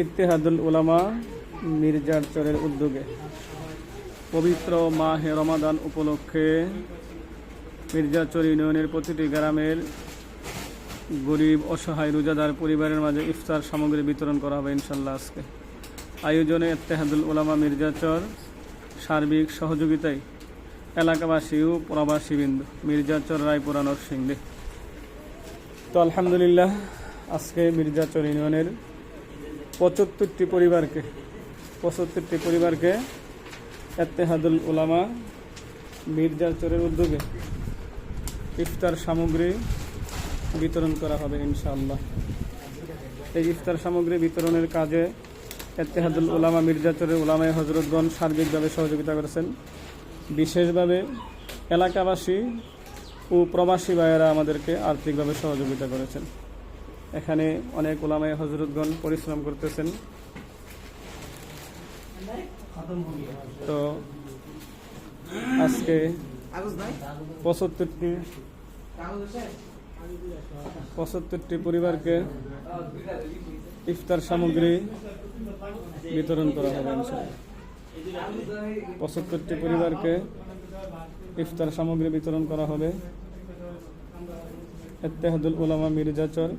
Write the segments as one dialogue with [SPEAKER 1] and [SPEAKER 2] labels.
[SPEAKER 1] ইত্তেহাদুল উলামা মির্জারচরের উদ্যোগে পবিত্র মাহে রমাদান উপলক্ষে মির্জারচর ইউনিয়নের প্রতিটি গ্রামের গরিব অসহায় রোজাদার পরিবারের মাঝে ইফতার সামগ্রী বিতরণ করা হবে ইনশাল্লাহ। আজকে আয়োজনে ইত্তেহাদুল উলামা মির্জারচর সার্বিক সহযোগিতায় এলাকাবাসী ও প্রবাসীবৃন্দ মির্জারচর রায়পুরা নরসিংদী। তো আলহামদুলিল্লাহ, আজকে মির্জারচর ইউনিয়নের 75টি পরিবারকে ইত্তেহাদুল উলামা মির্জারচরের উদ্যোগে ইফতার সামগ্রী বিতরণ করা হবে ইনশাআল্লাহ। এই ইফতার সামগ্রী বিতরণের কাজে ইত্তেহাদুল উলামা মির্জারচরের উলামায়ে হযরতগণ সার্বিকভাবে সহযোগিতা করেছেন। বিশেষভাবে এলাকাবাসী ও প্রবাসী ভাইয়েরা আমাদেরকে আর্থিকভাবে সহযোগিতা করেছেন। এখানে অনেক উলামায়ে হযরতগণ পরিশ্রম করতেছেন। তো আজকে 75টি পরিবারকে ইফতার সামগ্রী বিতরণ করা হবে ইনশাআল্লাহ। 75টি পরিবারকে ইফতার সামগ্রী বিতরণ করা হবে ইত্তেহাদুল উলামা মির্জারচর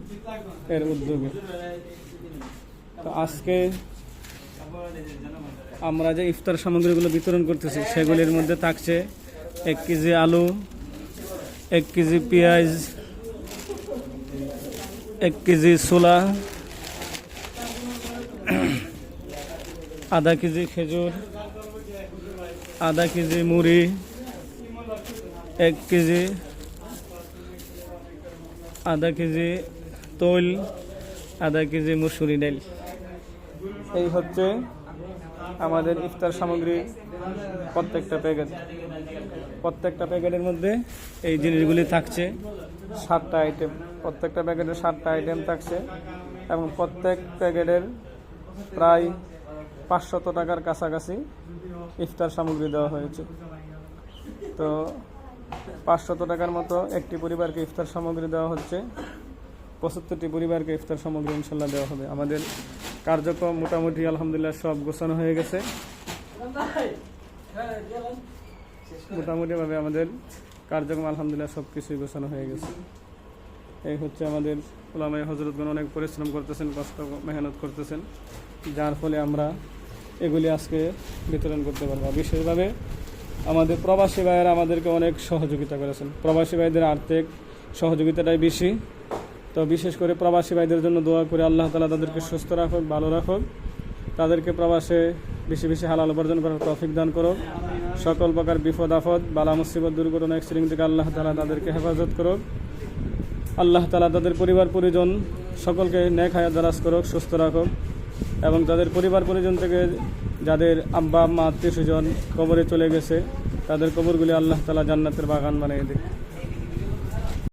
[SPEAKER 1] এর উদ্যোগে। তো আজকে আমরা যে ইফতার সামগ্রীগুলো বিতরণ করতেছি সেগুলির মধ্যে থাকছে 1 কেজি আলু, 1 কেজি পেঁয়াজ, 1 কেজি ছোলা, আধা কেজি খেজুর, আধা কেজি মুড়ি, 1 কেজি আধা কেজি তৈল, আধা কেজি মসুরি ডাল। এই হচ্ছে আমাদের ইফতার সামগ্রী প্রত্যেকটা প্যাকেটের মধ্যে এই জিনিসগুলি থাকছে। 7টা আইটেম, প্রত্যেকটা প্যাকেটে 7টা আইটেম থাকছে এবং প্রত্যেক প্যাকেটের প্রায় 500 টাকার কাছাকাছি ইফতার সামগ্রী দেওয়া হয়েছে। তো 500 টাকার মতো একটি পরিবারকে ইফতার সামগ্রী দেওয়া হচ্ছে। 75টি পরিবারকে ইফতার সামগ্রী ইনশাল্লাহ দেওয়া হবে। আমাদের কার্যক্রম মোটামুটি আলহামদুলিল্লাহ সব গোছানো হয়ে গেছে। মোটামুটিভাবে আমাদের কার্যক্রম আলহামদুলিল্লাহ সব কিছুই গোছানো হয়ে গেছে। এই হচ্ছে আমাদের উলামায়ে হযরতগণ অনেক পরিশ্রম করতেছেন, কষ্ট মেহনত করতেছেন, যার ফলে আমরা এগুলি আজকে বিতরণ করতে পারবো। বিশেষভাবে আমাদের প্রবাসী ভাইয়েরা আমাদেরকে অনেক সহযোগিতা করেছেন। প্রবাসী ভাইদের আর্থিক সহযোগিতাটাই বেশি। তো বিশেষ করে প্রবাসী ভাইদের জন্য দোয়া করে আল্লাহ তাআলা তাদেরকে সুস্থ রাখুক, ভালো রাখুক, তাদেরকে প্রবাসে বেশি বেশি হালাল উপার্জন করার তৌফিক দান করুক। সকল প্রকার বিপদ আপদ, বালা মুসিবত, দুর্ঘটনা, অ্যাক্সিডেন্ট থেকে আল্লাহ তাআলা তাদেরকে হেফাজত করুক। আল্লাহ তাআলা তাদের পরিবার পরিজন সকলকে নেক হায়াত দারাজ করুক, সুস্থ রাখুক এবং তাদের পরিবার পরিজন থেকে যাদের আব্বা আম্মা আত্মীয় স্বজন কবরে চলে গেছে তাদের কবরগুলি আল্লাহ তাআলা জান্নাতের বাগান বানিয়ে দিক।